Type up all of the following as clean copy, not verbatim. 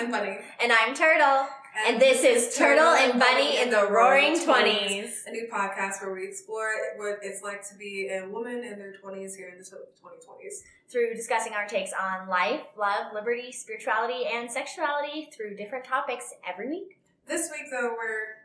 I'm Bunny. And I'm Turtle. And this is Turtle and Bunny in the Roaring 20s. A new podcast where we explore what it's like to be a woman in their 20s here in the 2020s. Through discussing our takes on life, love, liberty, spirituality, and sexuality through different topics every week. This week, though,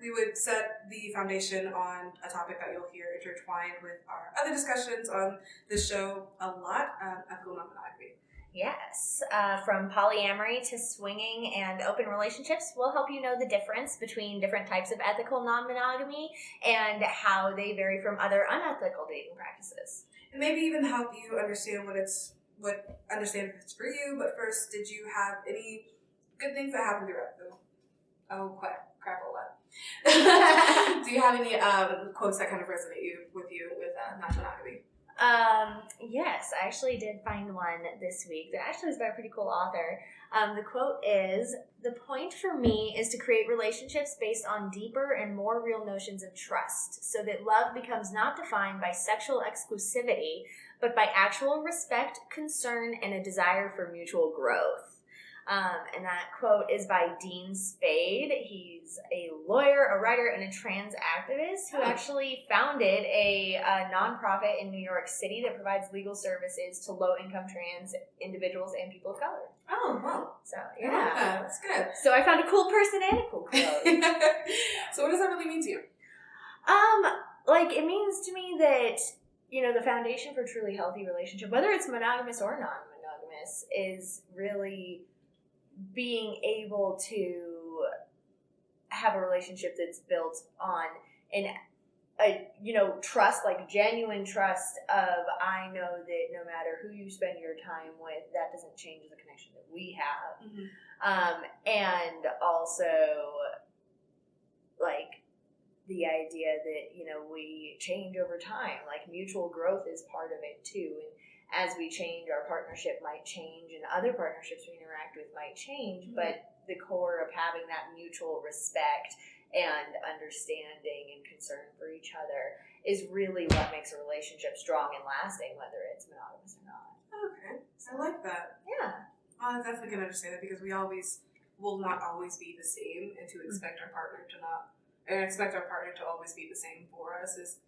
we would set the foundation on a topic that you'll hear intertwined with our other discussions on this show a lot, ethical non-monogamy. Yes, from polyamory to swinging and open relationships, we'll help you know the difference between different types of ethical non-monogamy and how they vary from other unethical dating practices. And maybe even help you understand understand if it's for you. But first, did you have any good things that happened throughout the... Oh, crap a lot. Do you have any quotes that kind of resonate with non-monogamy? Yes, I actually did find one this week that actually was by a pretty cool author. The quote is, "The point for me is to create relationships based on deeper and more real notions of trust, so that love becomes not defined by sexual exclusivity, but by actual respect, concern, and a desire for mutual growth." And that quote is by Dean Spade. He's a lawyer, a writer, and a trans activist who actually founded a nonprofit in New York City that provides legal services to low-income trans individuals and people of color. Oh, wow. So, yeah. That's good. So I found a cool person and a cool quote. So what does that really mean to you? It means to me that, the foundation for a truly healthy relationship, whether it's monogamous or non-monogamous, is really being able to have a relationship that's built on trust, like genuine trust of, I know that no matter who you spend your time with, that doesn't change the connection that we have. Mm-hmm. And also, the idea that, we change over time, mutual growth is part of it too. And as we change, our partnership might change and other partnerships we interact with might change, mm-hmm. but the core of having that mutual respect and understanding and concern for each other is really what makes a relationship strong and lasting, whether it's monogamous or not. Okay. I like that. Yeah. I definitely can understand that, because we will not always be the same, and to expect our partner to always be the same for us is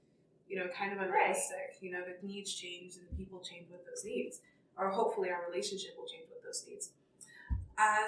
kind of unrealistic. Right. The needs change and the people change with those needs. Or hopefully our relationship will change with those needs.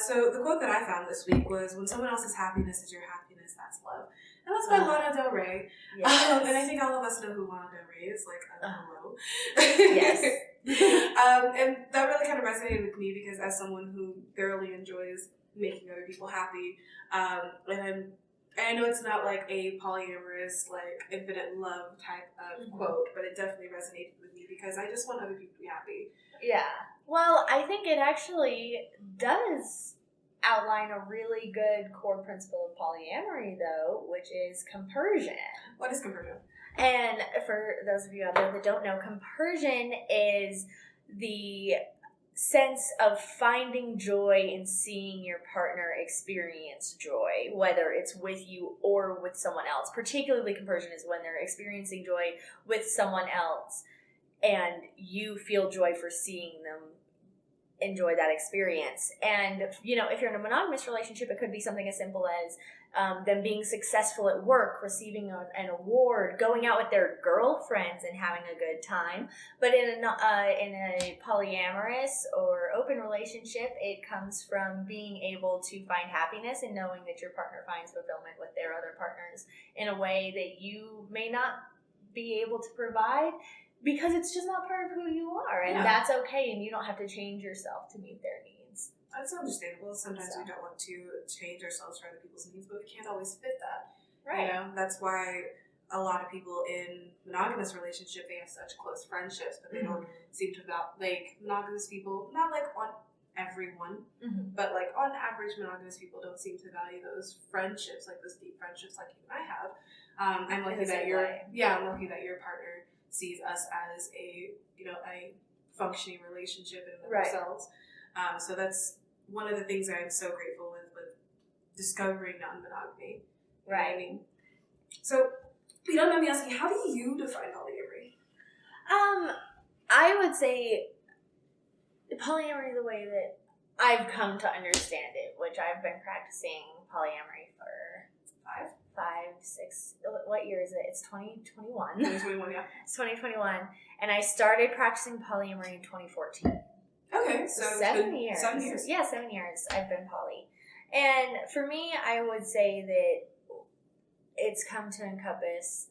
So the quote that I found this week was, "When someone else's happiness is your happiness, that's love." And that's by Lana Del Rey. Yes. And I think all of us know who Lana Del Rey is. Hello. Yes. And that really kind of resonated with me, because as someone who thoroughly enjoys making other people happy, and I know it's not like a polyamorous, infinite love type of mm-hmm. quote, but it definitely resonated with me, because I just want other people to be happy. Yeah. Well, I think it actually does outline a really good core principle of polyamory, though, which is compersion. What is compersion? And for those of you out there that don't know, compersion is the sense of finding joy in seeing your partner experience joy, whether it's with you or with someone else. Particularly compersion is when they're experiencing joy with someone else and you feel joy for seeing them enjoy that experience. And, if you're in a monogamous relationship, it could be something as simple as them being successful at work, receiving an award, going out with their girlfriends and having a good time. But in a polyamorous or open relationship, it comes from being able to find happiness and knowing that your partner finds fulfillment with their other partners in a way that you may not be able to provide, because it's just not part of who you are, and that's okay, and you don't have to change yourself to meet their needs. That's understandable. Sometimes we don't want to change ourselves for other people's needs, but we can't always fit that. Right. That's why a lot of people in monogamous relationship, they have such close friendships, but they mm-hmm. don't seem to monogamous people, not on everyone, mm-hmm. but on average, monogamous people don't seem to value those friendships, those deep friendships like you and I have. I'm lucky that I'm lucky that your partner sees us as a functioning relationship in ourselves. So that's one of the things that I'm so grateful with discovering non-monogamy. Right. You know what I mean? So, if you don't mind me asking, how do you define polyamory? I would say polyamory, the way that I've come to understand it, which I've been practicing polyamory for 6. What year is it? It's 2021. 2021, yeah. It's 2021, and I started practicing polyamory in 2014. Okay, so 7 years. 7 years. Yeah, 7 years I've been poly. And for me, I would say that it's come to encompass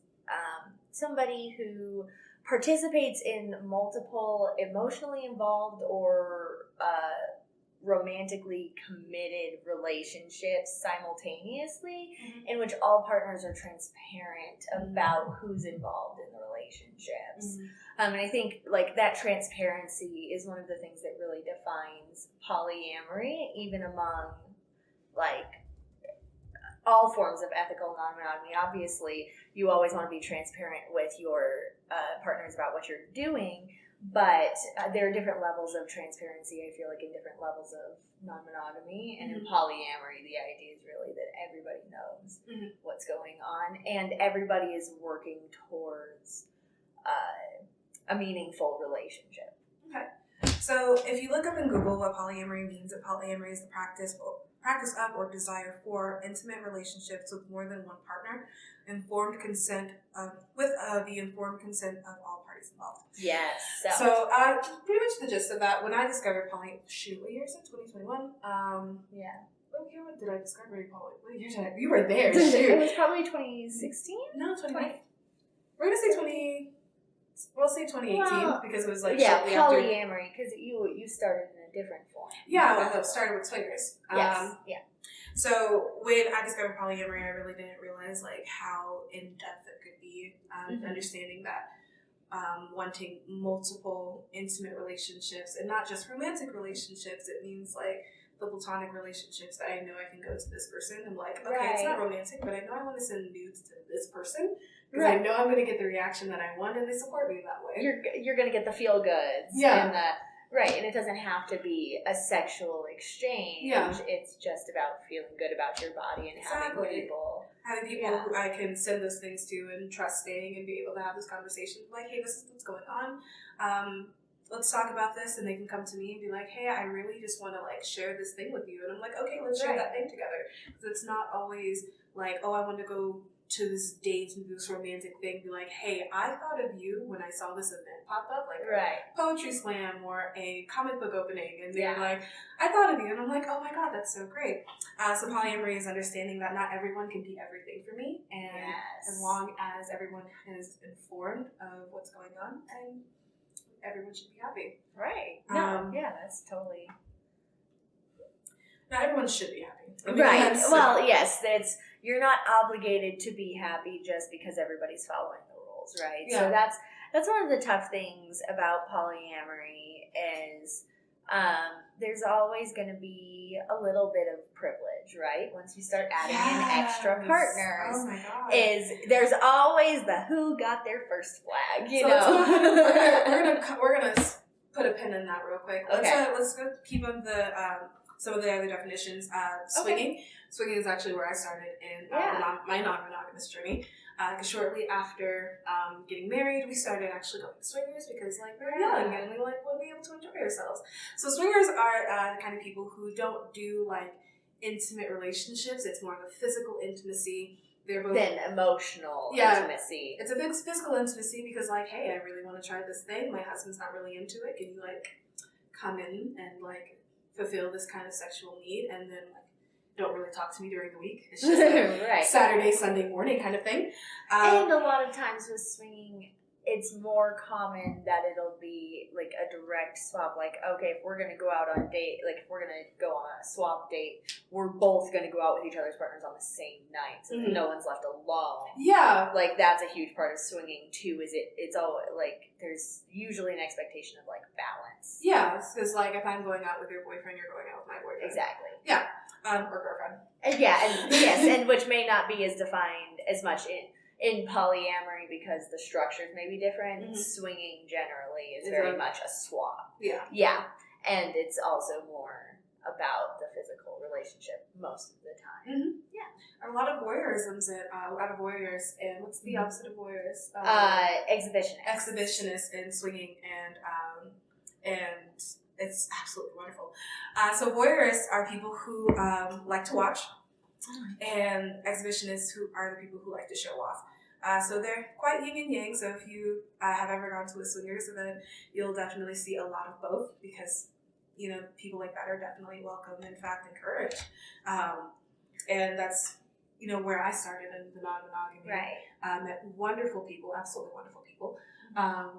somebody who participates in multiple emotionally involved or romantically committed relationships simultaneously, in which all partners are transparent about who's involved in the relationships. And I think like that transparency is one of the things that really defines polyamory, even among like all forms of ethical non-monogamy. Obviously, you always want to be transparent with your partners about what you're doing, but there are different levels of transparency, I feel like, in different levels of non-monogamy. And in polyamory, the idea is really that everybody knows what's going on, and everybody is working towards a meaningful relationship. Okay. So if you look up in Google what polyamory means, polyamory is the practice of or desire for intimate relationships with more than one partner, informed consent with the informed consent of all parties involved. Yes. So pretty much the gist of that. When I discovered what year is it? 2021. Yeah. What year did I discover poly? What year did I? You were there. It Shoot. was probably 2016. No, 20. We're gonna say 20. We'll say 2018 because it was like shortly polyamory because you started in a different form. Yeah, well, it started with swingers. Yes. So when I discovered polyamory, I really didn't realize like how in depth it could be. Understanding that wanting multiple intimate relationships and not just romantic relationships. It means like the platonic relationships that I know I can go to this person. I'm like, okay, it's not romantic, but I know I want to send nudes to this person. Because I know I'm going to get the reaction that I want, and they support me that way. You're going to get the feel goods. Yeah. And and it doesn't have to be a sexual exchange. Yeah. It's just about feeling good about your body and having people who I can send those things to and trusting and be able to have this conversation. Like, hey, this is what's going on. Let's talk about this, and they can come to me and be like, hey, I really just want to like share this thing with you. And I'm like, okay, let's share that thing together. Because it's not always like, oh, I want to go to this date and do this romantic thing, be like, hey, I thought of you when I saw this event pop up, like a poetry slam or a comic book opening, and they're like, I thought of you, and I'm like, oh my god, that's so great. So polyamory is understanding that not everyone can be everything for me, and as long as everyone is informed of what's going on, and everyone should be happy. Right. That's totally. Not everyone should be happy. Right. Well, yes, you're not obligated to be happy just because everybody's following the rules, right? Yeah. So that's one of the tough things about polyamory is there's always going to be a little bit of privilege, right? Once you start adding in extra partners, oh my God. There's always the who got their first flag, you know. We're gonna put a pin in that real quick. Let's go keep on the some of the other definitions. Swinging. Swinging is actually where I started in my non-monogamous journey. Because shortly after getting married, we started actually going to swingers because like we're young and we want to be able to enjoy ourselves. So swingers are the kind of people who don't do like intimate relationships. It's more of a physical intimacy. They're both than emotional intimacy. It's a big physical intimacy because like, hey, I really want to try this thing. My husband's not really into it. Can you like come in and like fulfill this kind of sexual need, and then like don't really talk to me during the week. It's just like Saturday, Sunday morning kind of thing. And a lot of times with swinging, it's more common that it'll be like a direct swap. Like, okay, if we're going to go out on a date, like if we're going to go on a swap date, we're both going to go out with each other's partners on the same night. So that no one's left alone. Yeah. Like that's a huge part of swinging too, is it's all like, there's usually an expectation of like balance. Yeah, because like if I'm going out with your boyfriend, you're going out with my boyfriend. Exactly. Yeah. Or girlfriend. And which may not be as defined as much in polyamory because the structures may be different. Swinging generally is very much a swap. Yeah. And it's also more about the physical relationship most of the time. Yeah. A lot of voyeurisms and what's the opposite of voyeurs? Exhibitionists. Exhibitionists in swinging and It's absolutely wonderful. So voyeurists are people who like to watch, and exhibitionists who are the people who like to show off. So they're quite yin and yang. So if you have ever gone to a swingers event, you'll definitely see a lot of both, because people like that are definitely welcome, in fact, encouraged. And that's where I started in the non-monogamy. Right. Met wonderful people, absolutely wonderful people.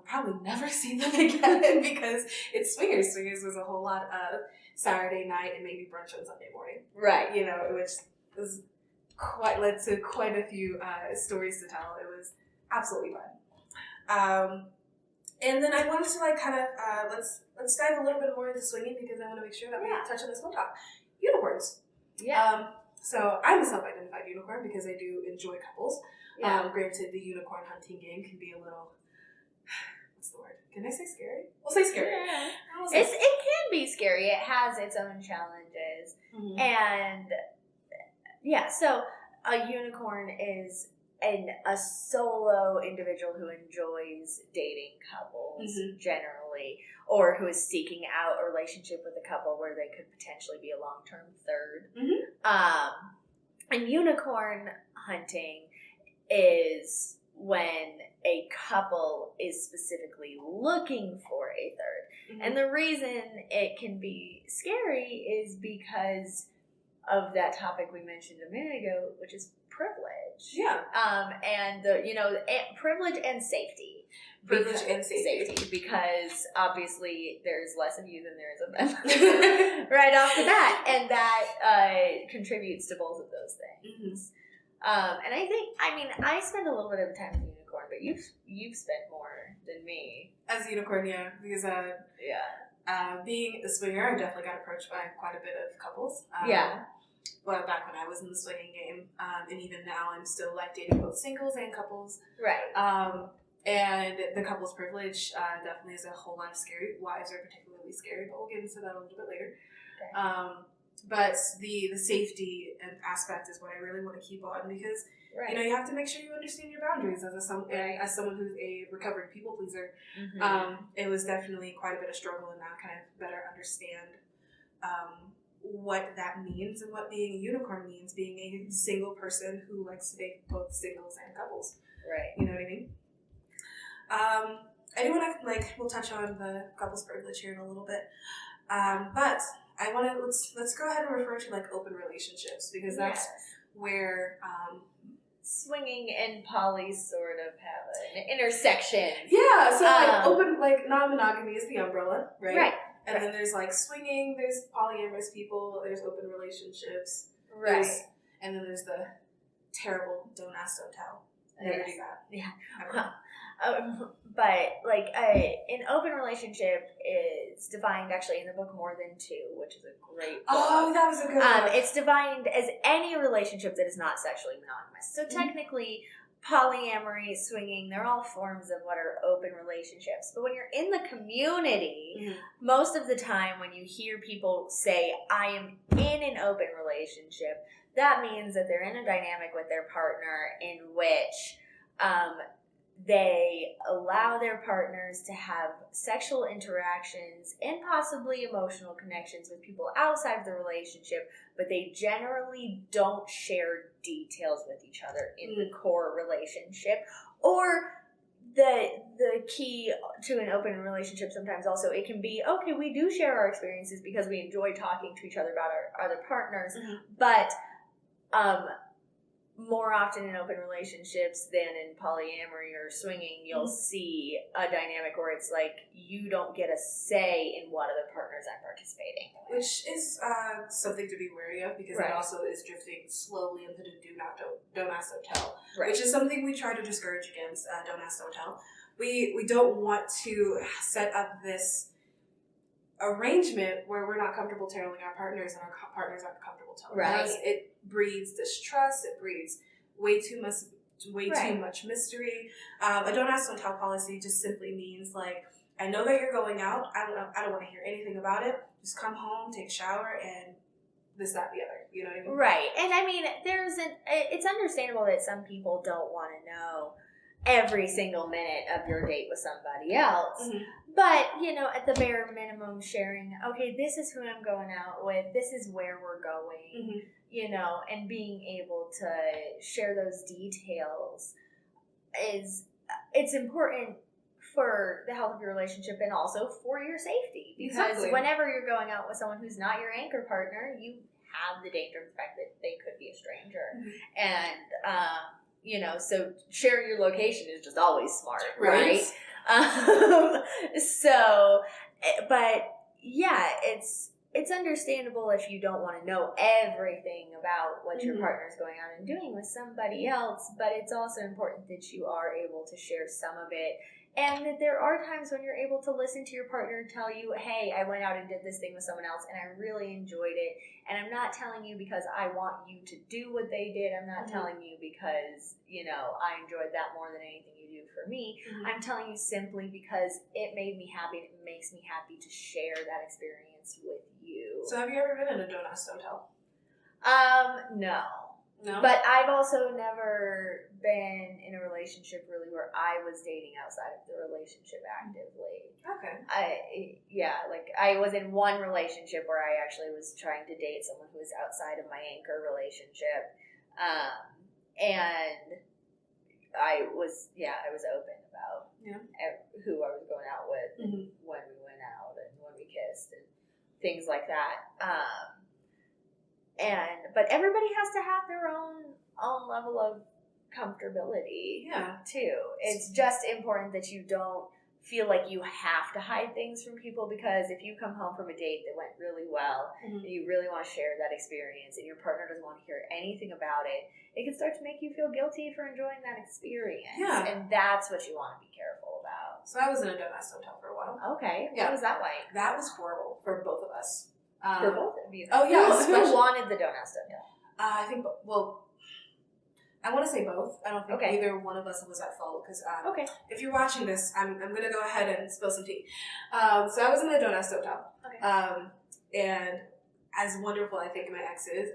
Probably never see them again because it's swingers. Swingers was a whole lot of Saturday night and maybe brunch on Sunday morning. Right. Which was led to quite a few stories to tell. It was absolutely fun. And then I wanted to kind of let's dive a little bit more into swinging, because I want to make sure that we touch on this one top. Unicorns. Yeah. So I'm a self-identified unicorn because I do enjoy couples. Yeah. Granted, the unicorn hunting game can be a little, what's the word? Can I say scary? We'll say scary. Yeah. It can be scary. It has its own challenges. Mm-hmm. And so a unicorn is a solo individual who enjoys dating couples, generally, or who is seeking out a relationship with a couple where they could potentially be a long-term third. And unicorn hunting is when a couple is specifically looking for a third. And the reason it can be scary is because of that topic we mentioned a minute ago, which is privilege. Yeah. And privilege and safety. Privilege and safety. Because obviously there's less of you than there is of them right off the bat. And that contributes to both of those things. And I spend a little bit of time with the unicorn, but you've spent more than me. As a unicorn, yeah. Because being a swinger, I definitely got approached by quite a bit of couples. Well, back when I was in the swinging game, and even now, I'm still dating both singles and couples. Right. And the couples privilege definitely is a whole lot of scary. Wives are particularly scary, but we'll get into that a little bit later. Okay. But the safety and aspect is what I really want to keep on, because you have to make sure you understand your boundaries as someone who's a recovered people pleaser. It was definitely quite a bit of struggle in that, kind of better understand what that means and what being a unicorn means, being a single person who likes to date both singles and couples. Right. You know what I mean? I do want to we'll touch on the couples privilege here in a little bit, but I want to let's go ahead and refer to open relationships, because that's where swinging and poly sort of have an intersection. Yeah. So open non-monogamy is the umbrella, right? Right. And then there's swinging, there's polyamorous people, there's open relationships. Right. And then there's the terrible don't ask, don't tell. Never do that. Yeah. But an open relationship is defined actually in the book More Than Two, which is a great book. Oh, that was a good one. It's defined as any relationship that is not sexually monogamous. So technically, polyamory, swinging, they're all forms of what are open relationships. But when you're in the community, most of the time when you hear people say, I am in an open relationship, that means that they're in a dynamic with their partner in which they allow their partners to have sexual interactions and possibly emotional connections with people outside of the relationship, but they generally don't share details with each other in the core relationship. Or the key to an open relationship sometimes also, it can be, okay, we do share our experiences because we enjoy talking to each other about our other partners, but more often in open relationships than in polyamory or swinging, you'll see a dynamic where it's you don't get a say in what other partners are participating. Which is something to be wary of, because it also is drifting slowly into the don't ask, don't tell. Right. Which is something we try to discourage against, don't ask, don't tell. We don't want to set up this arrangement where we're not comfortable telling our partners and our partners aren't comfortable telling us. It breeds distrust. It breeds way too much mystery. A don't ask, don't tell policy just simply means I know that you're going out. I don't want to hear anything about it. Just come home, take a shower, and this, that, the other. You know what I mean? Right. And it's understandable that some people don't want to know every single minute of your date with somebody else. But, at the bare minimum, sharing, okay, this is who I'm going out with, this is where we're going, and being able to share those details it's important for the health of your relationship and also for your safety. Because whenever you're going out with someone who's not your anchor partner, you have the danger of the fact that they could be a stranger. And, so sharing your location is just always smart, right? But yeah, it's understandable if you don't want to know everything about what your partner's going out and doing with somebody else, but it's also important that you are able to share some of it. And that there are times when you're able to listen to your partner tell you, hey, I went out and did this thing with someone else and I really enjoyed it. And I'm not telling you because I want you to do what they did. I'm not telling you because, I enjoyed that more than anything you do for me. I'm telling you simply because it made me happy and it makes me happy to share that experience with you. So have you ever been in a Don't Ask, Don't Tell? No. But I've also never been in a relationship really where I was dating outside of the relationship actively. Okay. I was in one relationship where I actually was trying to date someone who was outside of my anchor relationship. And I was open about who I was going out with and when we went out and when we kissed and things like that. But everybody has to have their own level of comfortability too. It's just important that you don't feel like you have to hide things from people, because if you come home from a date that went really well and you really want to share that experience and your partner doesn't want to hear anything about it, it can start to make you feel guilty for enjoying that experience. And that's what you want to be careful about. So I was in a Don't Ask, Don't Tell for a while. Okay. What was that like? That was horrible for both of us. For both of you? Oh, yeah. Who wanted the Don't Ask, Don't Tell? I think, I want to say both. I don't think either one of us was at fault, because if you're watching this, I'm going to go ahead and spill some tea. So I was in a Don't Ask, Don't Tell. And as wonderful I think my ex is,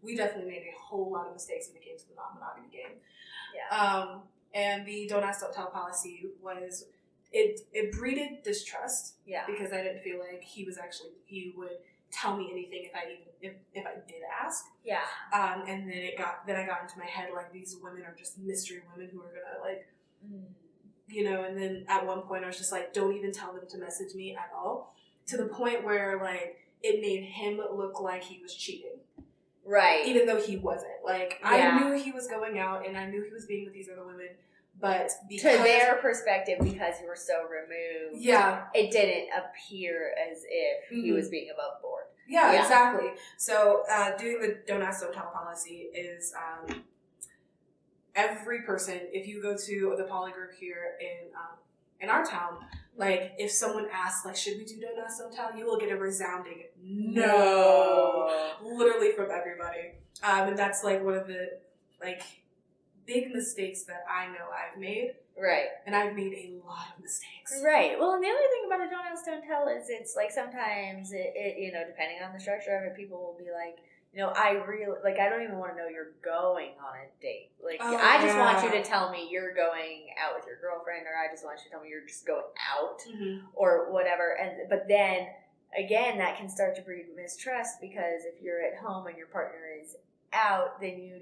we definitely made a whole lot of mistakes when it came to the non-monogamy game. And the Don't Ask, Don't Tell policy was, it breeded distrust. Because I didn't feel like he would tell me anything if I did ask. And then I got into my head like these women are just mystery women who are gonna and then at one point I was just like, don't even tell them to message me at all, to the point where like it made him look like he was cheating. Right. Even though he wasn't. Like I knew he was going out and I knew he was being with these other women. But because, to their perspective, because you were so removed, it didn't appear as if he was being above board. Exactly. So doing the Don't Ask, Don't Tell policy is every person, if you go to the poly group here in our town, like if someone asks, like, should we do Don't Ask, Don't Tell, you will get a resounding no, literally from everybody. And that's like one of the big mistakes that I know I've made. Right. And I've made a lot of mistakes. Right. Well, and the other thing about a Don't Ask, Don't Tell is it's like sometimes it depending on the structure of it, people will be like, I really, I don't even want to know you're going on a date. I just want you to tell me you're going out with your girlfriend, or I just want you to tell me you're just going out or whatever. But then again, that can start to breed mistrust, because if you're at home and your partner is out, then you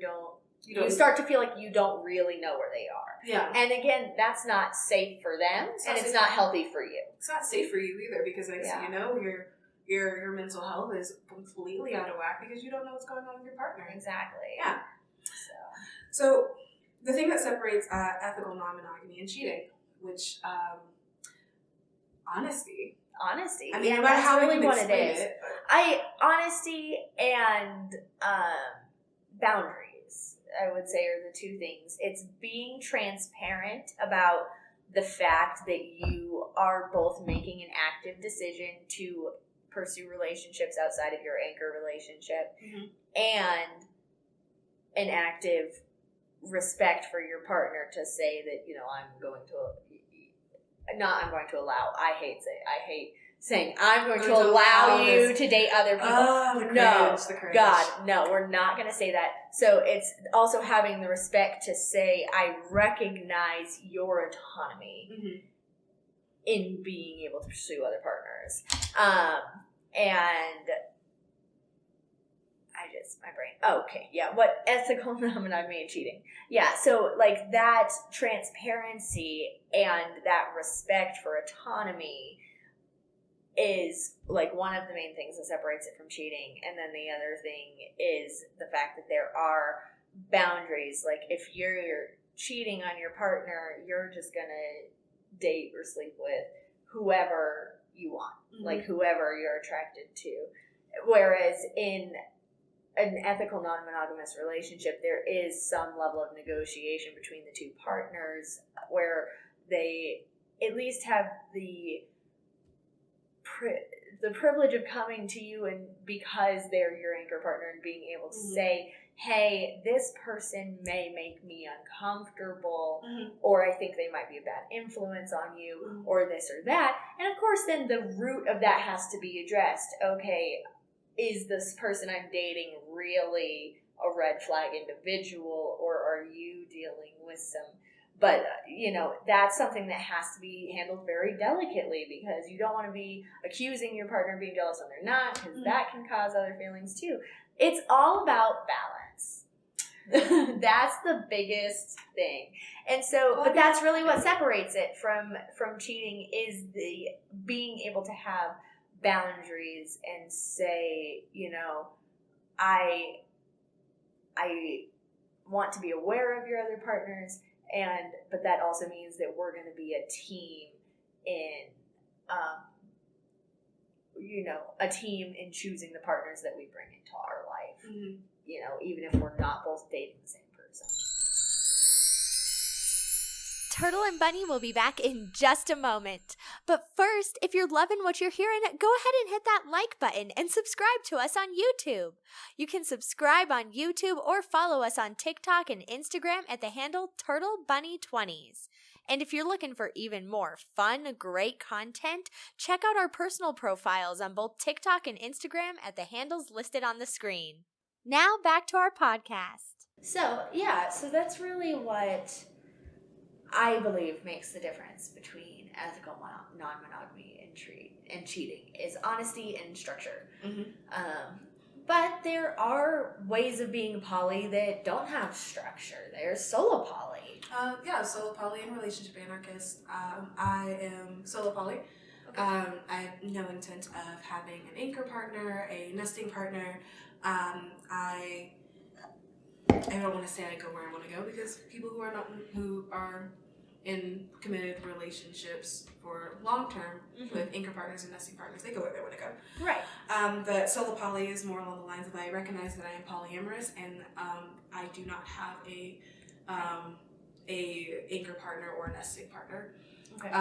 start to feel like you don't really know where they are. Yeah. And again, that's not safe for them, and it's not healthy for you. It's not safe for you either, because your mental health is completely out of whack because you don't know what's going on with your partner. Exactly. Yeah. So the thing that separates ethical non-monogamy and cheating, which honesty. Honesty. I mean, no matter how really you can explain it. Honesty and boundaries, I would say, are the two things. It's being transparent about the fact that you are both making an active decision to pursue relationships outside of your anchor relationship, and an active respect for your partner to say that, I'm going to allow. I hate saying I'm going to allow you to date other people. The cringe. God, no, we're not going to say that. So it's also having the respect to say, I recognize your autonomy. in being able to pursue other partners. And my brain. Okay, yeah. What ethical non-monogamy and cheating? Yeah, so like that transparency and that respect for autonomy is like one of the main things that separates it from cheating. And then the other thing is the fact that there are boundaries. Like if you're cheating on your partner, you're just gonna date or sleep with whoever you want, like whoever you're attracted to. Whereas in an ethical non-monogamous relationship, there is some level of negotiation between the two partners where they at least have the privilege of coming to you and because they're your anchor partner and being able to say, hey, this person may make me uncomfortable, or I think they might be a bad influence on you, or this or that. And of course, then the root of that has to be addressed. Okay, is this person I'm dating really a red flag individual, or are you dealing with some... But, that's something that has to be handled very delicately because you don't want to be accusing your partner of being jealous when they're not, because that can cause other feelings too. It's all about balance. That's the biggest thing. And so, but that's really what separates it from cheating is the being able to have boundaries and say, I want to be aware of your other partners, but that also means that we're going to be a team in, a team in choosing the partners that we bring into our life. Even if we're not both dating the same person. Turtle and Bunny will be back in just a moment. But first, if you're loving what you're hearing, go ahead and hit that like button and subscribe to us on YouTube. You can subscribe on YouTube or follow us on TikTok and Instagram at the handle TurtleBunny20s. And if you're looking for even more fun, great content, check out our personal profiles on both TikTok and Instagram at the handles listed on the screen. Now back to our podcast. So that's really what I believe makes the difference between ethical non-monogamy and cheating is honesty and structure. But there are ways of being poly that don't have structure. There's solo poly. Solo poly and relationship anarchist. I am solo poly. Okay. I have no intent of having an anchor partner, a nesting partner. I don't want to say I go where I want to go because people who are in committed relationships for long term with anchor partners and nesting partners, they go where they want to go. Right. But solo poly is more along the lines of I recognize that I am polyamorous and I do not have a anchor partner or a nesting partner. Okay.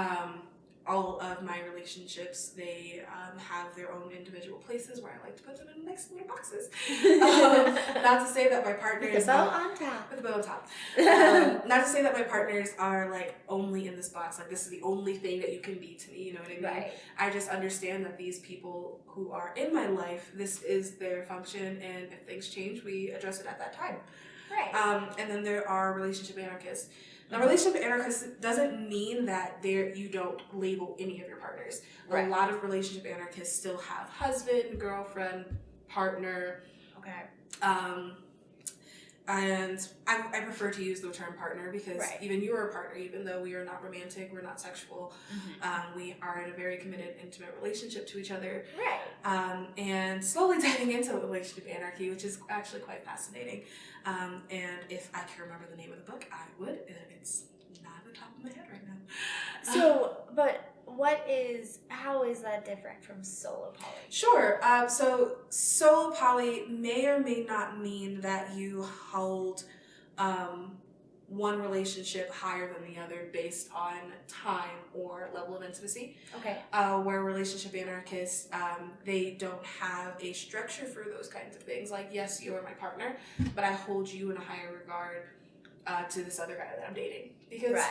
All of my relationships, they have their own individual places where I like to put them in nice little boxes. Not to say that my partners... With a bow on top. With a bow on top. Not to say that my partners are like only in this box, like this is the only thing that you can be to me, you know what I mean? Right. I just understand that these people who are in my life, this is their function, and if things change, we address it at that time. Right. And then there are relationship anarchists. Now, relationship anarchist doesn't mean that you don't label any of your partners. Right. A lot of relationship anarchists still have husband, girlfriend, partner. Okay. And I prefer to use the term partner because even you are a partner, even though we are not romantic, we're not sexual. We are in a very committed, intimate relationship to each other. Right. And slowly diving into relationship anarchy, which is actually quite fascinating. And if I can remember the name of the book, I would. It's not at the top of my head right now. So, but how is that different from solo poly? Sure. So solo poly may or may not mean that you hold one relationship higher than the other based on time or level of intimacy. Okay. Where relationship anarchists, they don't have a structure for those kinds of things. Like, yes, you are my partner, but I hold you in a higher regard to this other guy that I'm dating. Because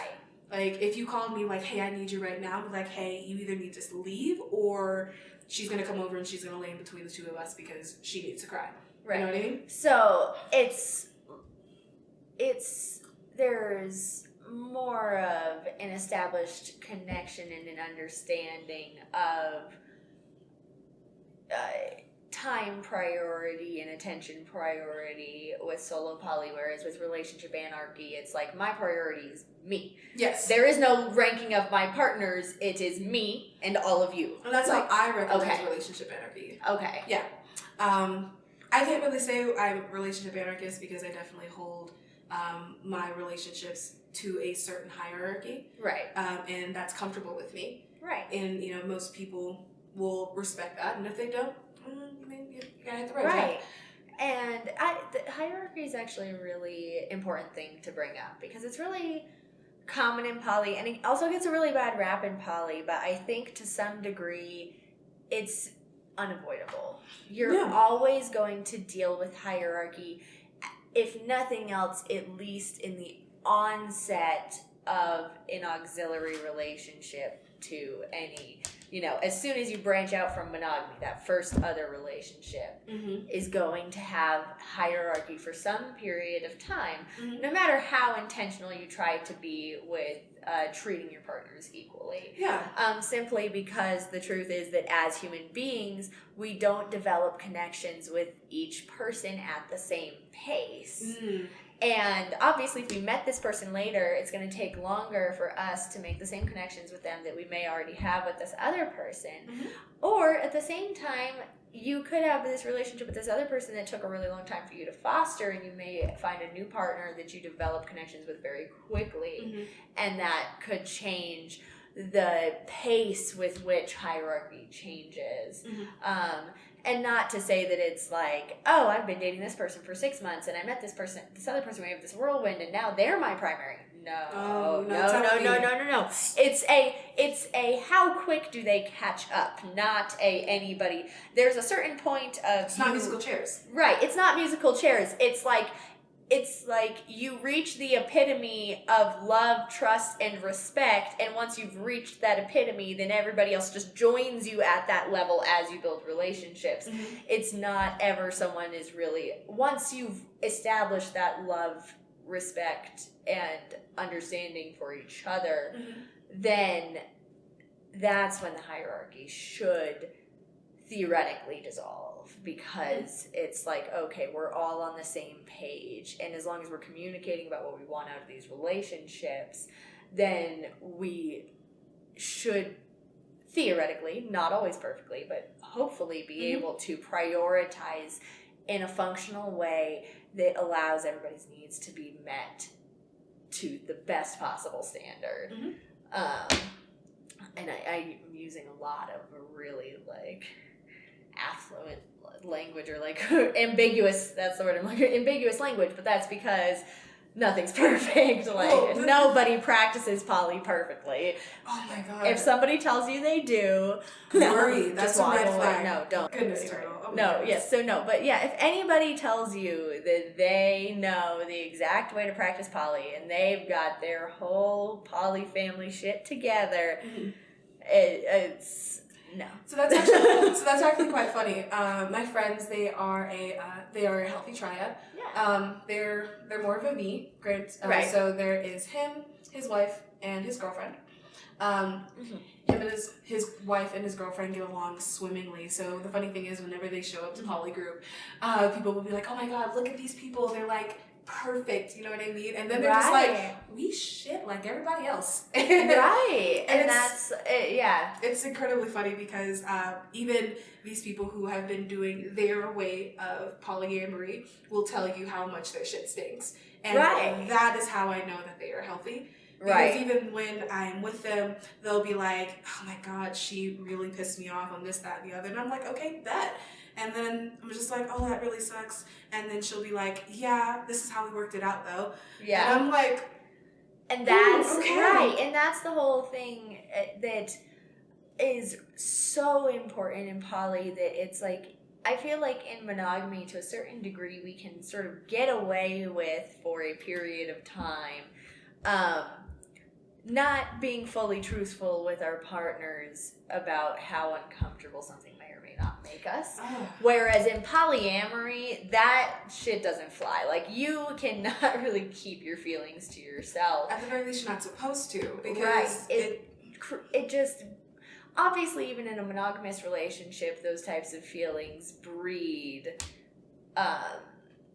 like, if you called me like, hey, I need you right now, like, hey, you either need to leave or she's going to come over and she's going to lay in between the two of us because she needs to cry. Right. You know what I mean? So there's more of an established connection and an understanding of time priority and attention priority with solo poly, whereas with relationship anarchy, it's like my priority is me. Yes. There is no ranking of my partners. It is me and all of you. And that's how I recognize okay. relationship anarchy. Okay. Yeah. I can't really say I'm a relationship anarchist because I definitely hold my relationships to a certain hierarchy. Right. And that's comfortable with me. Right. And, you know, most people will respect that. And if they don't, you gotta hit the road. Right. And the hierarchy is actually a really important thing to bring up because it's really common in poly, and it also gets a really bad rap in poly, but I think to some degree it's unavoidable. You're always going to deal with hierarchy, if nothing else, at least in the onset of an auxiliary relationship to any, you know, as soon as you branch out from monogamy, that first other relationship is going to have hierarchy for some period of time, no matter how intentional you try to be with treating your partners equally. Yeah. Simply because the truth is that as human beings, we don't develop connections with each person at the same pace. And obviously, if we met this person later, it's going to take longer for us to make the same connections with them that we may already have with this other person. Or at the same time, you could have this relationship with this other person that took a really long time for you to foster, and you may find a new partner that you develop connections with very quickly. And that could change the pace with which hierarchy changes. And not to say that it's like, oh, I've been dating this person for 6 months and I met this other person, we have this whirlwind, and now they're my primary. No. It's a how quick do they catch up, not a anybody. There's a certain point of it's not musical chairs. Right, it's not musical chairs. It's like you reach the epitome of love, trust, and respect, and once you've reached that epitome, then everybody else just joins you at that level as you build relationships. It's not ever someone is really, once you've established that love, respect, and understanding for each other, then that's when the hierarchy should theoretically dissolve, because it's like, okay, we're all on the same page, and as long as we're communicating about what we want out of these relationships, then we should theoretically, not always perfectly, but hopefully be able to prioritize in a functional way that allows everybody's needs to be met to the best possible standard. And I'm using a lot of really affluent language, or ambiguous, that's the word I'm looking for, ambiguous language, but that's because nothing's perfect. Nobody practices poly perfectly. Oh my god. If somebody tells you they do, worry. That's a red flag. No, don't. Goodness, turtle. Oh no, yes, so no. But yeah, if anybody tells you that they know the exact way to practice poly and they've got their whole poly family shit together, it's no. So that's actually quite funny. My friends, they are a healthy triad. Yeah. They're more of a V. Great. Right. So there is him, his wife, and his girlfriend. Him and his wife and his girlfriend get along swimmingly. So the funny thing is, whenever they show up to poly group, people will be like, "Oh my god, look at these people! They're like perfect." You know what I mean? And then they're just like, "We shit like everybody else." Right. And that's yeah. It's incredibly funny because even these people who have been doing their way of polyamory will tell you how much their shit stinks. And that is how I know that they are healthy. Because even when I'm with them, they'll be like, "Oh my god, she really pissed me off on this, that, and the other." And I'm like, "Okay, bet." And then I'm just like, "Oh, that really sucks." And then she'll be like, "Yeah, this is how we worked it out, though." Yeah. And I'm like, and that's okay. right. And that's the whole thing that is so important in poly, that it's like, I feel like in monogamy, to a certain degree, we can sort of get away with, for a period of time, not being fully truthful with our partners about how uncomfortable something may or may not make us. Oh. Whereas in polyamory, that shit doesn't fly. Like, you cannot really keep your feelings to yourself. At the very least, you're not supposed to, because right. It just, obviously, even in a monogamous relationship, those types of feelings breed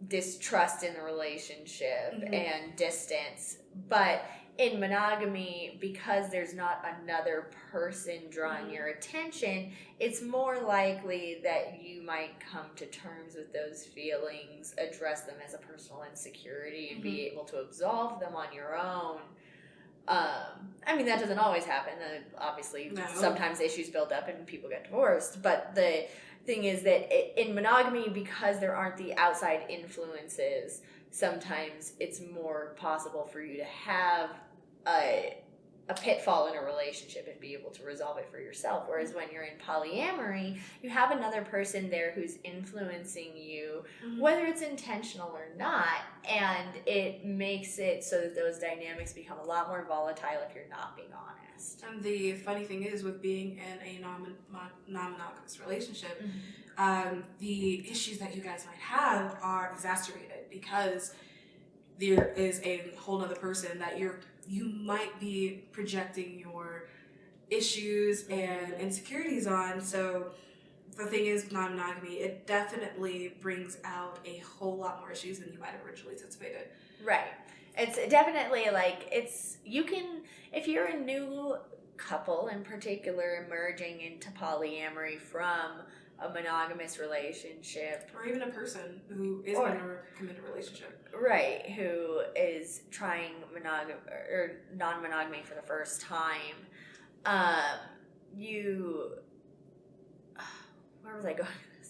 distrust in the relationship and distance. But in monogamy, because there's not another person drawing your attention, it's more likely that you might come to terms with those feelings, address them as a personal insecurity, and be able to absolve them on your own. I mean, that doesn't always happen. Obviously, sometimes issues build up and people get divorced. But the thing is that in monogamy, because there aren't the outside influences, sometimes it's more possible for you to have a pitfall in a relationship and be able to resolve it for yourself. Whereas when you're in polyamory, you have another person there who's influencing you, whether it's intentional or not, and it makes it so that those dynamics become a lot more volatile if you're not being honest. And the funny thing is, with being in a non-monogamous relationship, the issues that you guys might have are exacerbated because there is a whole other person that you might be projecting your issues and insecurities on. So the thing is, with non-monogamy, it definitely brings out a whole lot more issues than you might have originally anticipated. Right. It's definitely like, you can, if you're a new couple in particular emerging into polyamory from a monogamous relationship, or even a person who is in a committed relationship, right, who is trying non-monogamy for the first time, where was I going with this?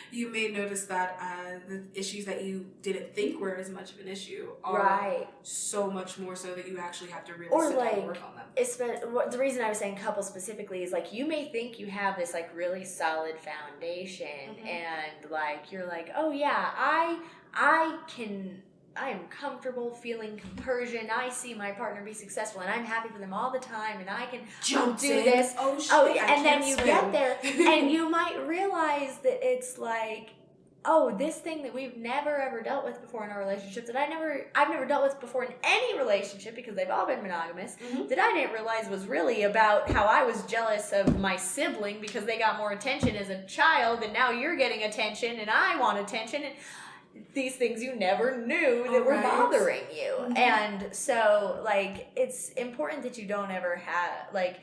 You may notice that the issues that you didn't think were as much of an issue are so much more so that you actually have to really sit down and work on them. The reason I was saying couple specifically is, like, you may think you have this, like, really solid foundation and, like, you're like, oh yeah, I am comfortable feeling compersion. I see my partner be successful and I'm happy for them all the time and I can do this. Oh shit, and then you get there and you might realize that it's like, oh, this thing that we've never ever dealt with before in our relationship, that I've never dealt with before in any relationship, because they've all been monogamous, that I didn't realize was really about how I was jealous of my sibling because they got more attention as a child, and now you're getting attention and I want attention, and these things you never knew that were bothering you. And so, like, it's important that you don't ever have, like,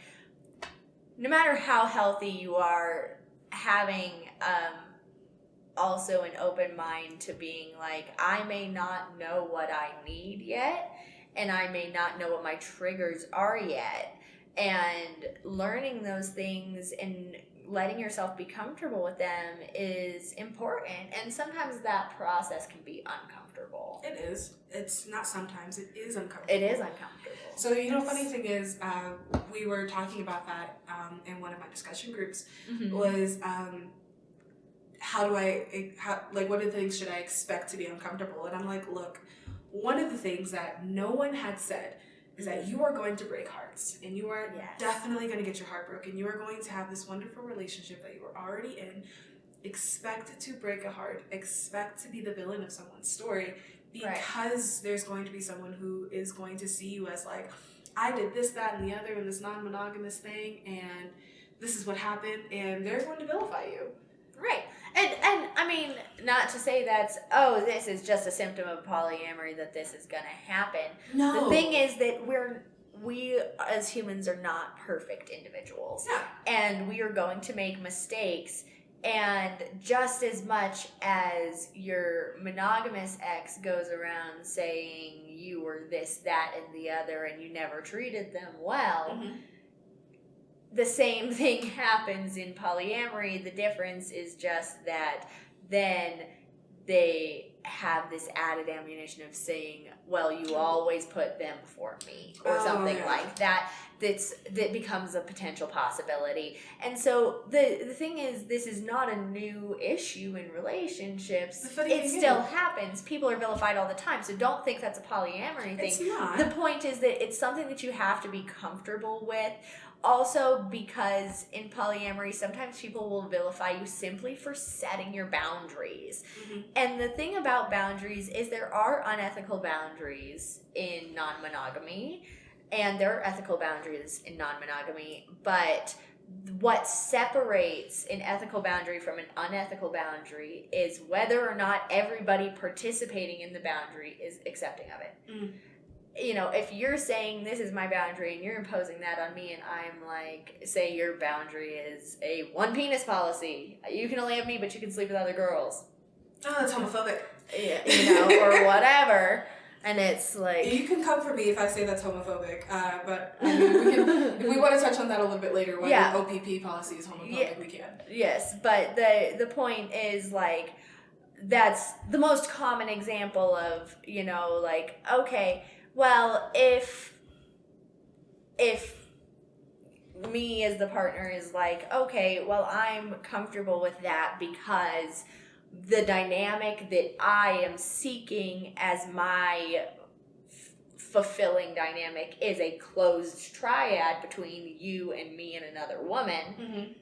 no matter how healthy you are, having also an open mind to being like, I may not know what I need yet, and I may not know what my triggers are yet, and learning those things and letting yourself be comfortable with them is important. And sometimes that process can be uncomfortable. It is. It's not sometimes. It is uncomfortable. It is uncomfortable. So, you know, funny thing is, we were talking about that in one of my discussion groups, was what are the things should I expect to be uncomfortable? And I'm like, look, one of the things that no one had said is that you are going to break hearts, and you are definitely going to get your heart broken. You are going to have this wonderful relationship that you are already in. Expect to break a heart. Expect to be the villain of someone's story, because there's going to be someone who is going to see you as like, I did this, that, and the other in this non-monogamous thing, and this is what happened, and they're going to vilify you. Right. And I mean, not to say that's, this is just a symptom of polyamory that this is going to happen. No. The thing is that we as humans are not perfect individuals. Yeah. And we are going to make mistakes. And just as much as your monogamous ex goes around saying you were this, that, and the other, and you never treated them well, the same thing happens in polyamory. The difference is just that then they have this added ammunition of saying, well, you always put them before me, or something like that. That becomes a potential possibility. And so the thing is, this is not a new issue in relationships. It still happens. People are vilified all the time, so don't think that's a polyamory thing. It's not. The point is that it's something that you have to be comfortable with. Also, because in polyamory, sometimes people will vilify you simply for setting your boundaries. Mm-hmm. And the thing about boundaries is there are unethical boundaries in non-monogamy, and there are ethical boundaries in non-monogamy, but what separates an ethical boundary from an unethical boundary is whether or not everybody participating in the boundary is accepting of it. Mm. You know, if you're saying this is my boundary and you're imposing that on me, and I'm like, say your boundary is a one penis policy, you can only have me, but you can sleep with other girls. Oh, that's homophobic. Yeah, you know, or whatever. And it's like, you can come for me if I say that's homophobic. But I mean, we can, if we want to touch on that a little bit later, whether OPP policy is homophobic, we can. Yes, but the point is like, that's the most common example of, you know, like, okay, well, if me as the partner is like, okay, well, I'm comfortable with that because the dynamic that I am seeking as my fulfilling dynamic is a closed triad between you and me and another woman, mm-hmm.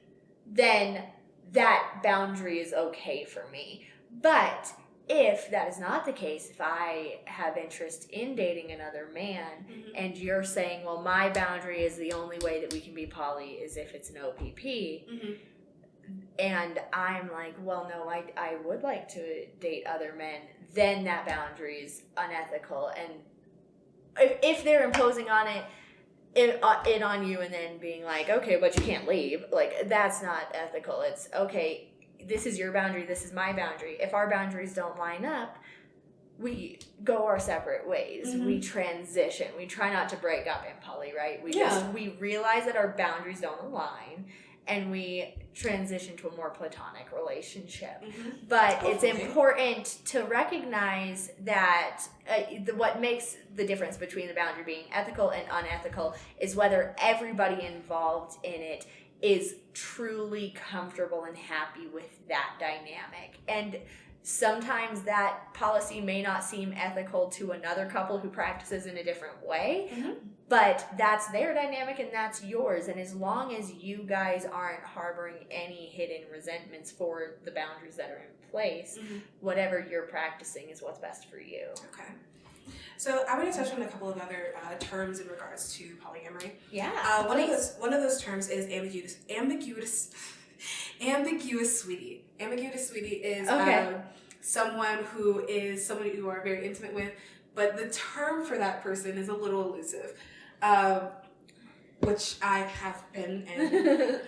then that boundary is okay for me. But if that is not the case, if I have interest in dating another man, mm-hmm. and you're saying, well, my boundary is the only way that we can be poly is if it's an OPP, mm-hmm. and I'm like, well, no, I would like to date other men, then that boundary is unethical. And if they're imposing on it on you and then being like, okay, but you can't leave, like, that's not ethical. It's, okay, this is your boundary, this is my boundary. If our boundaries don't line up, we go our separate ways. Mm-hmm. We transition. We try not to break up in poly, right? We realize that our boundaries don't align, and we transition to a more platonic relationship. Mm-hmm. But it's important to recognize that what makes the difference between the boundary being ethical and unethical is whether everybody involved in it is truly comfortable and happy with that dynamic. And sometimes that policy may not seem ethical to another couple who practices in a different way, mm-hmm. but that's their dynamic and that's yours. And as long as you guys aren't harboring any hidden resentments for the boundaries that are in place, mm-hmm. whatever you're practicing is what's best for you. Okay. So I want to touch on a couple of other terms in regards to polyamory. Yeah. One of those terms is ambiguous sweetie. Ambiguous sweetie is someone who you are very intimate with, but the term for that person is a little elusive, which I have been, and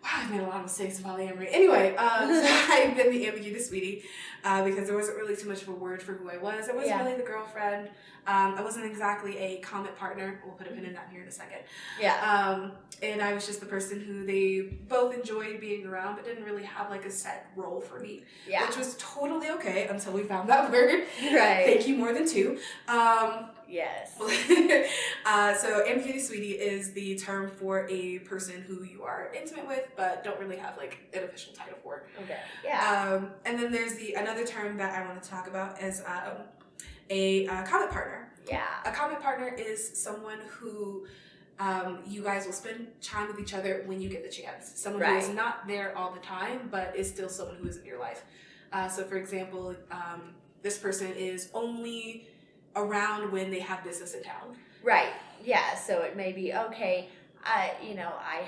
I've made a lot of mistakes in polyamory. Anyway, so I've been the ambiguous sweetie because there wasn't really too much of a word for who I was. I wasn't really the girlfriend. I wasn't exactly a commit partner. We'll put a pin in that here in a second. Yeah. And I was just the person who they both enjoyed being around, but didn't really have like a set role for me. Yeah. Which was totally okay until we found that word. Right. Thank you, more than two. Yes. So ambiguous sweetie is the term for a person who you are intimate with, but don't really have like an official title for. Okay. Yeah. And then there's another term that I want to talk about is a commit partner. Yeah. A commit partner is someone who you guys will spend time with each other when you get the chance. Someone who is not there all the time, but is still someone who is in your life. So for example, this person is only around when they have business in town. Right. Yeah. So it may be, okay, I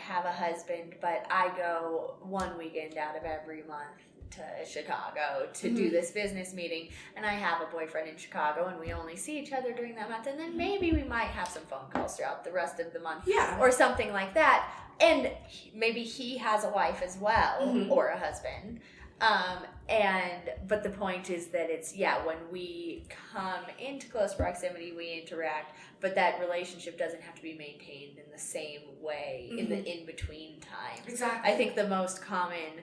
have a husband, but I go one weekend out of every month to Chicago to do this business meeting, and I have a boyfriend in Chicago, and we only see each other during that month, and then maybe we might have some phone calls throughout the rest of the month, or something like that. And maybe he has a wife as well, or a husband. But the point is that it's, when we come into close proximity, we interact, but that relationship doesn't have to be maintained in the same way in the in-between time. Exactly. I think the most common,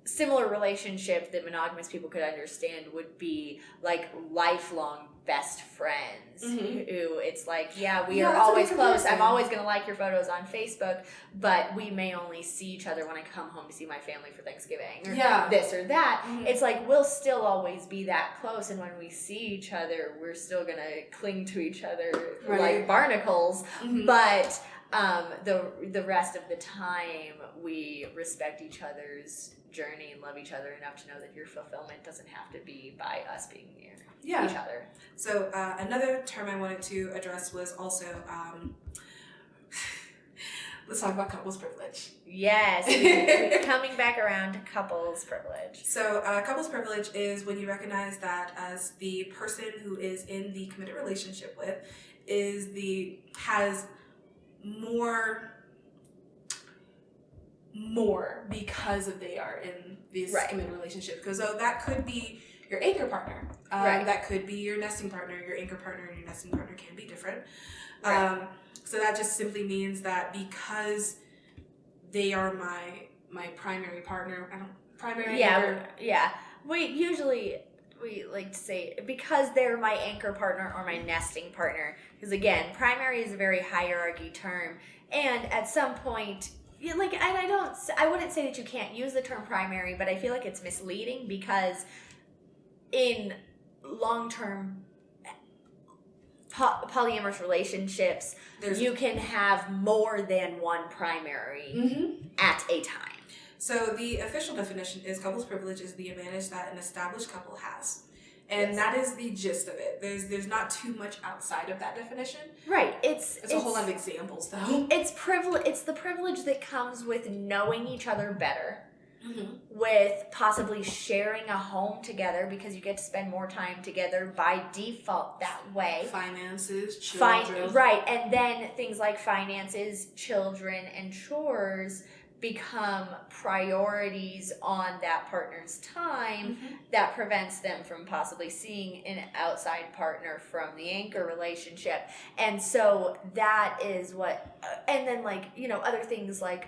similar relationship that monogamous people could understand would be like lifelong best friends who it's like, we are always close. I'm always going to like your photos on Facebook, but we may only see each other when I come home to see my family for Thanksgiving or this or that. It's like we'll still always be that close, and when we see each other, we're still going to cling to each other like barnacles, but the rest of the time we respect each other's journey and love each other enough to know that your fulfillment doesn't have to be by us being near each other. So another term I wanted to address was also let's talk about couples privilege. Yes, coming back around to couples privilege. So couples privilege is when you recognize that as the person who is in the committed relationship with has more because of they are in this committed relationship. Because that could be your anchor partner. That could be your nesting partner. Your anchor partner and your nesting partner can be different. So that just simply means that because they are my primary partner, anchor. We like to say because they're my anchor partner or my nesting partner. Because again, primary is a very hierarchy term, and at some point, I wouldn't say that you can't use the term primary, but I feel like it's misleading because in long-term polyamorous relationships, you can have more than one primary at a time. So the official definition is couples privilege is the advantage that an established couple has. And that is the gist of it. There's not too much outside of that definition. Right. It's a whole lot of examples, though. It's the privilege that comes with knowing each other better, with possibly sharing a home together because you get to spend more time together by default that way. Finances, children. Right. And then things like finances, children, and chores become priorities on that partner's time that prevents them from possibly seeing an outside partner from the anchor relationship. And so that is what, and then other things like,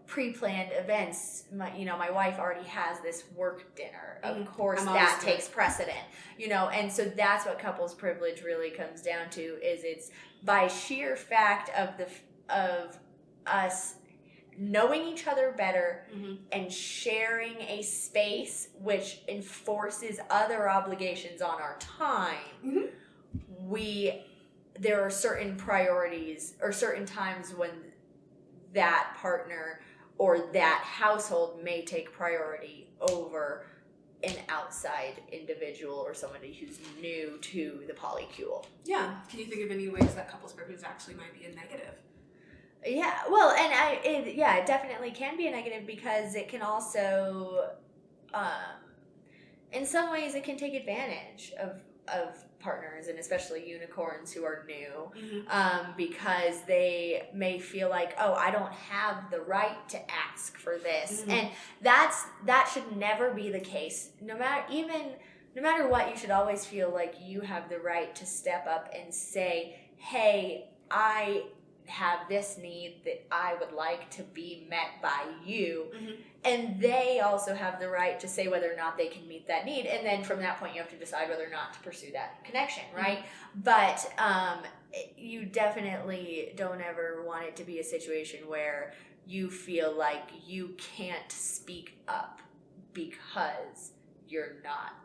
pre-planned events. My wife already has this work dinner. Of course, that takes precedent, and so that's what couples privilege really comes down to, is it's by sheer fact of us knowing each other better and sharing a space which enforces other obligations on our time, there are certain priorities or certain times when that partner or that household may take priority over an outside individual or somebody who's new to the polycule. Yeah. Can you think of any ways that couples privilege actually might be a negative? Yeah, well, and it definitely can be a negative because it can also, in some ways, it can take advantage of partners, and especially unicorns who are new, because they may feel like, I don't have the right to ask for this, and that should never be the case. No matter what, you should always feel like you have the right to step up and say, hey, I have this need that I would like to be met by you, and they also have the right to say whether or not they can meet that need, and then from that point you have to decide whether or not to pursue that connection, right? But you definitely don't ever want it to be a situation where you feel like you can't speak up because you're not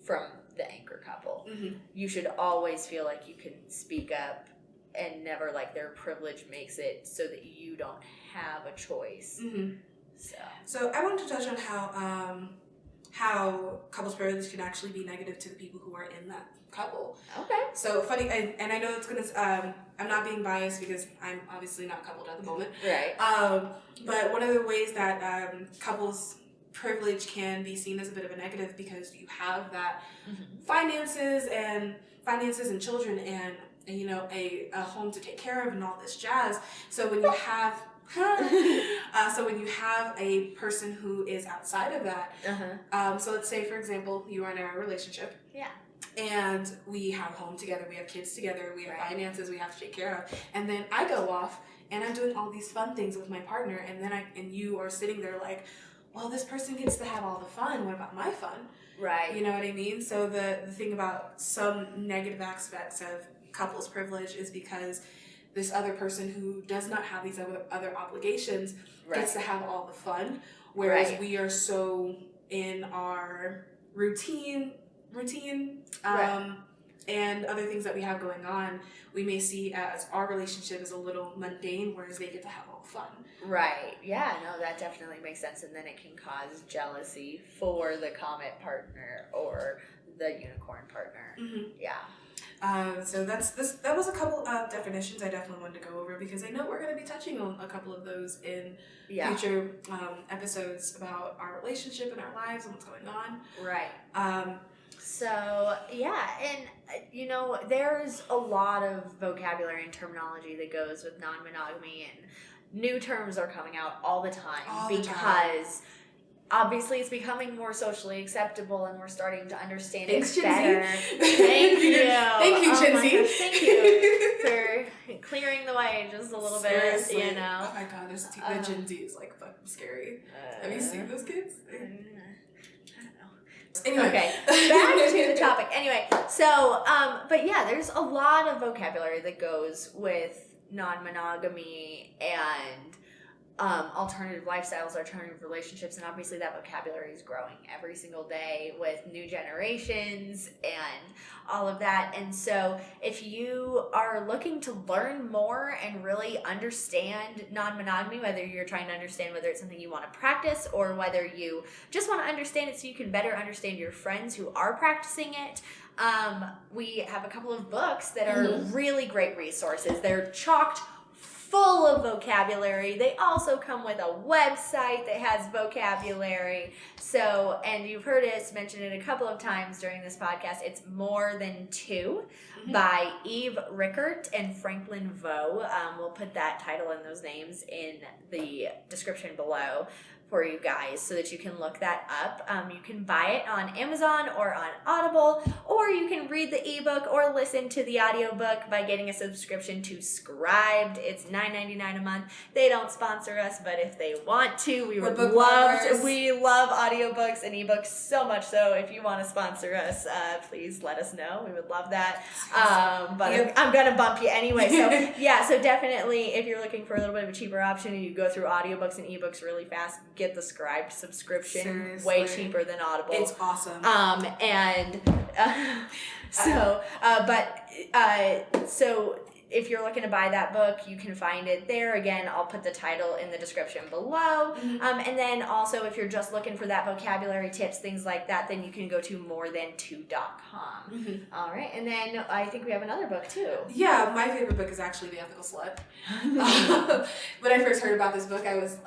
from the anchor couple. You should always feel like you can speak up and never like their privilege makes it so that you don't have a choice. So I wanted to touch on how couples privilege can actually be negative to the people who are in that couple. Okay. So funny, and I know it's gonna. I'm not being biased because I'm obviously not coupled at the moment. Right. But one of the ways that couples privilege can be seen as a bit of a negative because you have that finances and children and a home to take care of and all this jazz. So when you have a person who is outside of that, so let's say for example you are in a relationship, and we have home together, we have kids together, we have finances we have to take care of, and then I go off and I'm doing all these fun things with my partner, and then you are sitting there like, well, this person gets to have all the fun. What about my fun? Right. You know what I mean? So the thing about some negative aspects of couples privilege is because this other person who does not have these other obligations gets to have all the fun, whereas we are so in our routine, and other things that we have going on, we may see as our relationship is a little mundane, whereas they get to have all the fun. Right. Yeah, no, that definitely makes sense. And then it can cause jealousy for the comet partner or the unicorn partner. Mm-hmm. Yeah. So that was a couple of definitions I definitely wanted to go over, because I know we're going to be touching on a couple of those in future episodes about our relationship and our lives and what's going on. Right. So, yeah, and, there's a lot of vocabulary and terminology that goes with non-monogamy, and new terms are coming out all the time because obviously it's becoming more socially acceptable and we're starting to understand it better. Thank you. Thank you, Chinsey. Thank you for clearing the way just a little Seriously. bit, Oh my god, the Gen Z is like fucking scary. Have you seen those kids? Anyway. Okay, back to the topic. Anyway, so, but yeah, there's a lot of vocabulary that goes with non-monogamy and alternative lifestyles, alternative relationships, and obviously that vocabulary is growing every single day with new generations and all of that. And so if you are looking to learn more and really understand non-monogamy, whether you're trying to understand whether it's something you want to practice or whether you just want to understand it so you can better understand your friends who are practicing it, we have a couple of books that are really great resources. They're chocked full of vocabulary. They also come with a website that has vocabulary. So, and you've heard us mention it a couple of times during this podcast. It's More Than Two by Eve Rickert and Franklin Veaux. We'll put that title and those names in the description below for you guys so that you can look that up. You can buy it on Amazon or on Audible, or you can read the ebook or listen to the audiobook by getting a subscription to Scribed. It's $9.99 a month. They don't sponsor us, but if they want to, we love audiobooks and ebooks so much. So if you want to sponsor us, please let us know. We would love that. But I'm gonna bump you anyway. So yeah, so definitely if you're looking for a little bit of a cheaper option and you go through audiobooks and ebooks really fast, get the Scribed subscription. Seriously. Way cheaper than Audible. It's awesome. So if you're looking to buy that book, you can find it there. Again, I'll put the title in the description below. And then also, if you're just looking for that vocabulary tips, things like that, then you can go to morethan2.com. All right. And then I think we have another book, too. Yeah, my favorite book is actually The Ethical Slut. When I first heard about this book, I was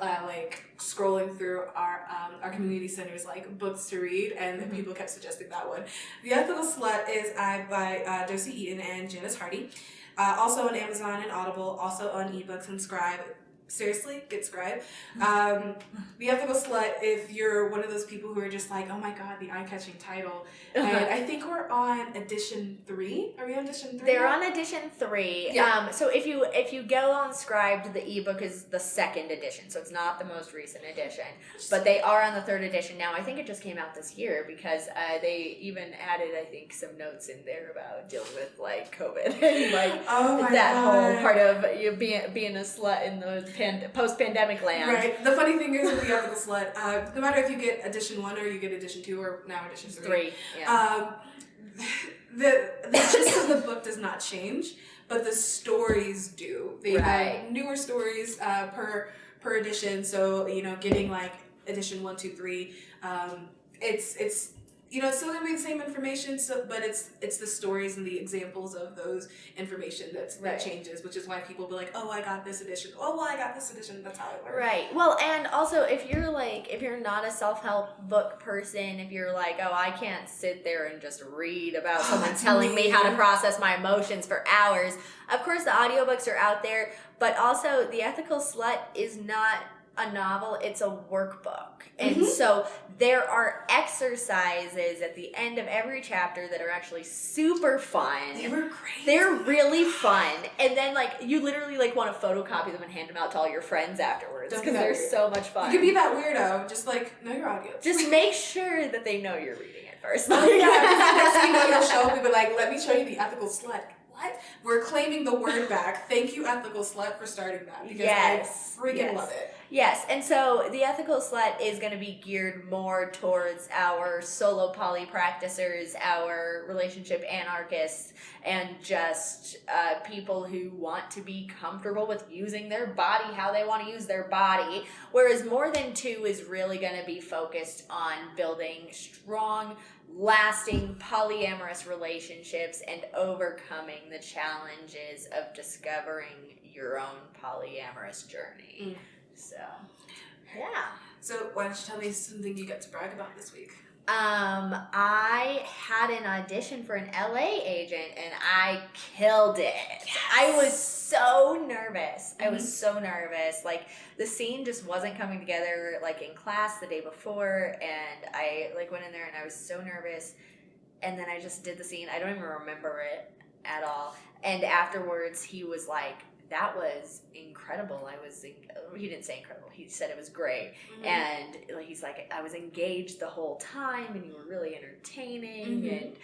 scrolling through our community center's books to read, and then people kept suggesting that one. The Ethical Slut is by Dossie, Easton, and Janice Hardy. Also on Amazon and Audible, also on ebooks and Scribe. Seriously, get Scribe. The Ethical Slut, if you're one of those people who are just like, oh my god, the eye-catching title. And I think we're on edition 3. Are we on edition 3? They're on edition 3. Yeah. So if you go on Scribed, the ebook is the 2nd edition, so it's not the most recent edition. But they are on the 3rd edition now. I think it just came out this year because they even added, I think, some notes in there about dealing with COVID and whole part of you being a slut in the post-pandemic land. Right. The funny thing is with The Ethical Slut, no matter if you get edition 1 or you get edition 2 or now edition 3. Yeah. The gist of the book does not change, but the stories do. They have newer stories per edition. So getting edition 1, 2, 3. It's it's still gonna be the same information. But it's the stories and the examples of those information that changes, which is why people be like, oh, I got this edition. Oh, well, I got this edition. That's how it works. Right. Well, and also if you're not a self-help book person, if you're like, oh, I can't sit there and just read about someone telling me how to process my emotions for hours. Of course, the audiobooks are out there, but also The Ethical Slut is not a novel, it's a workbook. And so there are exercises at the end of every chapter that are actually super fun. They were great. They're really fun. And then, like, you literally, like, want to photocopy them and hand them out to all your friends afterwards because they're so much fun. You could be that weirdo. Just, like, know your audience. Just make sure that they know you're reading it first. Yeah, next thing you know, you'll show up and be like, let me show you the Ethical Slut. What? We're claiming the word back. Thank you, Ethical Slut, for starting that. Because I freaking love it. Yes, and so the Ethical Slut is going to be geared more towards our solo poly practicers, our relationship anarchists, and just people who want to be comfortable with using their body how they want to use their body. Whereas More Than Two is really going to be focused on building strong, lasting polyamorous relationships and overcoming the challenges of discovering your own polyamorous journey. So, yeah. So, why don't you tell me something you got to brag about this week? I had an audition for an LA agent and I killed it. Yes. I was so nervous. I was so nervous. Like, the scene just wasn't coming together, like, in class the day before, and I, like, went in there and I was so nervous, and then I just did the scene. I don't even remember it at all. And afterwards, he was like, that was incredible. He didn't say incredible. He said it was great. And he's like, I was engaged the whole time and you were really entertaining. And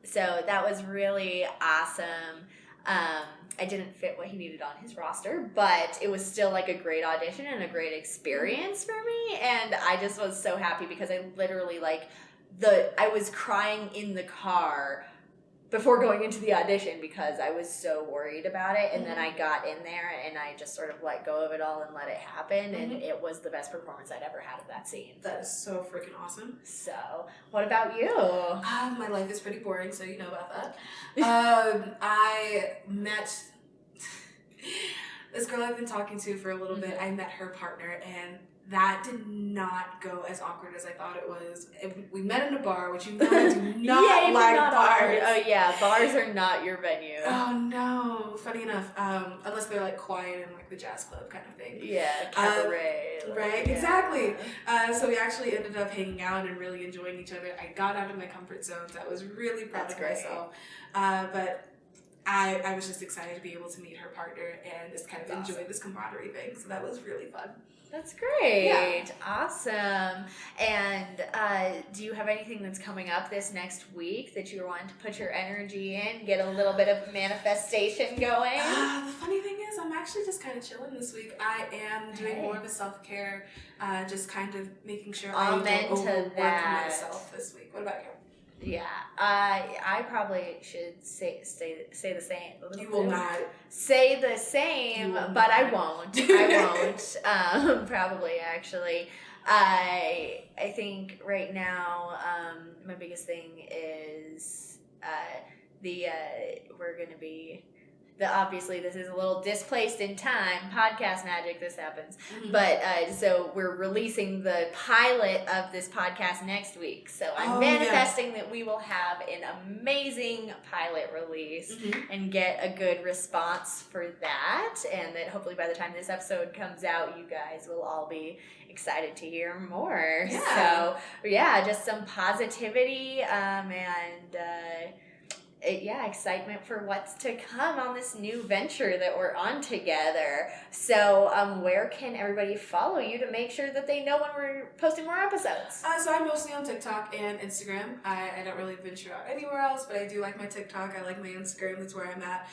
so that was really awesome. I didn't fit what he needed on his roster, but it was still like a great audition and a great experience for me. And I just was so happy because I literally I was crying in the car before going into the audition because I was so worried about it, and then I got in there and I just sort of let go of it all and let it happen, and it was the best performance I'd ever had of that scene. That is so freaking awesome. So, what about you? My life is pretty boring, so you know about that. I met this girl I've been talking to for a little bit. I met her partner, and that did not go as awkward as I thought it was. We met in a bar, which you know I do not like bars. Awkward. Oh yeah, bars are not your venue. Oh no, funny enough, unless they're like quiet in like the jazz club kind of thing. Yeah, cabaret. Right, exactly. So we actually ended up hanging out and really enjoying each other. I got out of my comfort zone, so I was really proud of myself. But I was just excited to be able to meet her partner and just kind of enjoy this camaraderie thing. So that was really fun. That's great. Yeah. Awesome. And do you have anything that's coming up this next week that you're wanting to put your energy in, get a little bit of manifestation going? The funny thing is, I'm actually just kind of chilling this week. I am doing more of a self-care, just kind of making sure I don't overwork myself this week. What about you? Yeah, I probably should say the same. You will not say the same, but I won't. I won't. Probably actually. I think right now my biggest thing is we're gonna be. Obviously, this is a little displaced in time. Podcast magic, this happens. But so we're releasing the pilot of this podcast next week. So I'm manifesting that we will have an amazing pilot release and get a good response for that. And that hopefully by the time this episode comes out, you guys will all be excited to hear more. Yeah. So, just some positivity excitement for what's to come on this new venture that we're on together. So, where can everybody follow you to make sure that they know when we're posting more episodes? So I'm mostly on TikTok and Instagram. I don't really venture out anywhere else, but I do like my TikTok. I like my Instagram. That's where I'm at.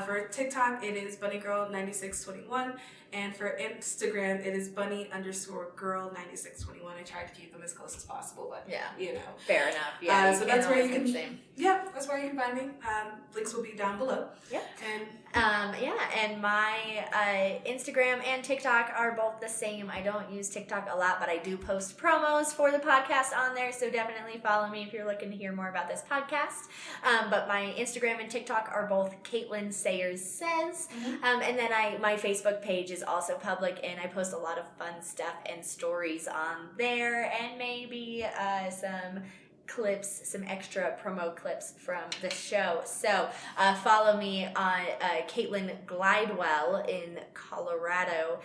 For TikTok, it is bunnygirl9621. And for Instagram, it is bunny_girl9621. I try to keep them as close as possible, but you know. Fair enough. Yeah. So that's where you can. Yeah, that's where you can find me. Links will be down below. Yep. And my Instagram and TikTok are both the same. I don't use TikTok a lot, but I do post promos for the podcast on there, so definitely follow me if you're looking to hear more about this podcast. But my Instagram and TikTok are both Caitlin Sayers Says. And then my Facebook page is also public, and I post a lot of fun stuff and stories on there, and maybe some clips, some extra promo clips from the show. So follow me on Caitlin Glidewell in Colorado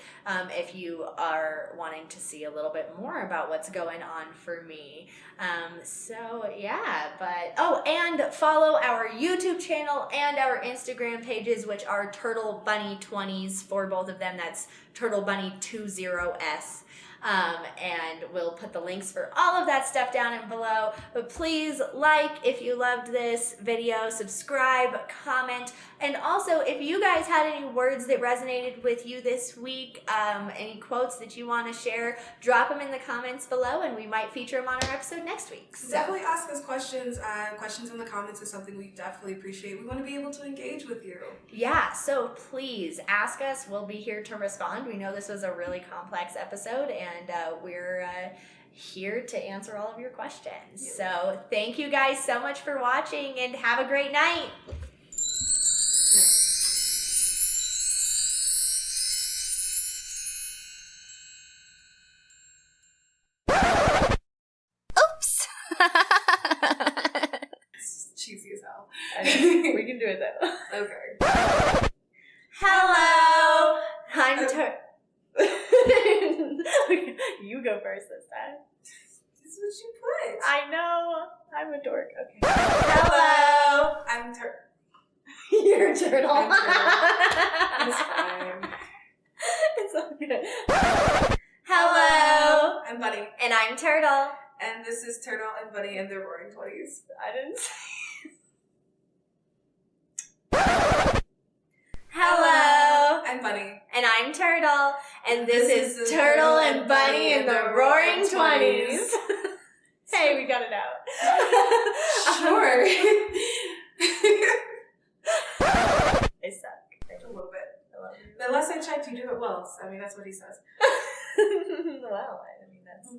if you are wanting to see a little bit more about what's going on for me. And follow our YouTube channel and our Instagram pages, which are Turtle Bunny 20s for both of them. That's Turtle Bunny 20s. And we'll put the links for all of that stuff down in below. But please like if you loved this video, subscribe, comment, and also if you guys had any words that resonated with you this week, any quotes that you want to share, drop them in the comments below and we might feature them on our episode next week. So. Definitely ask us questions. Questions in the comments is something we definitely appreciate. We want to be able to engage with you. Yeah, so please ask us. We'll be here to respond. We know this was a really complex episode and we're here to answer all of your questions. Yeah. So thank you guys so much for watching and have a great night. Oops. It's cheesy as hell. We can do it though. Okay. Hello. I'm You go first this time. This is what you put. I know. I'm a dork. Okay. Hello. I'm Turtle. You're a turtle. I'm Turtle. It's fine. It's all good. Hello. I'm Bunny. And I'm Turtle. And this is Turtle and Bunny in their roaring 20s. I didn't say. Hello. I'm Bunny. And I'm Turtle. And this is Turtle and Bunny in the Roaring 20s. Hey, we got it out. Sure. I suck. A little bit. The last I checked, you do it well. I mean, that's what he says. Well, I mean, that's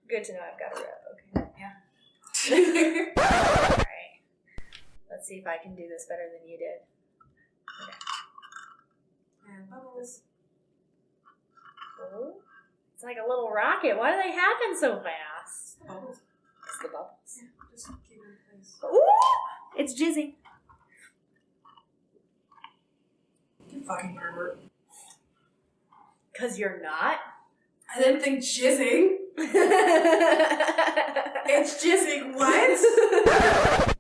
good to know. I've got a rep. Okay. Yeah. All right. Let's see if I can do this better than you did. Okay. And bubbles. Oh, it's like a little rocket. Why do they happen so fast? It's the bubbles. It's the bubbles. Yeah, just keep it in place. Ooh, it's jizzing. You fucking pervert. 'Cause you're not? I didn't think jizzing. It's jizzing what?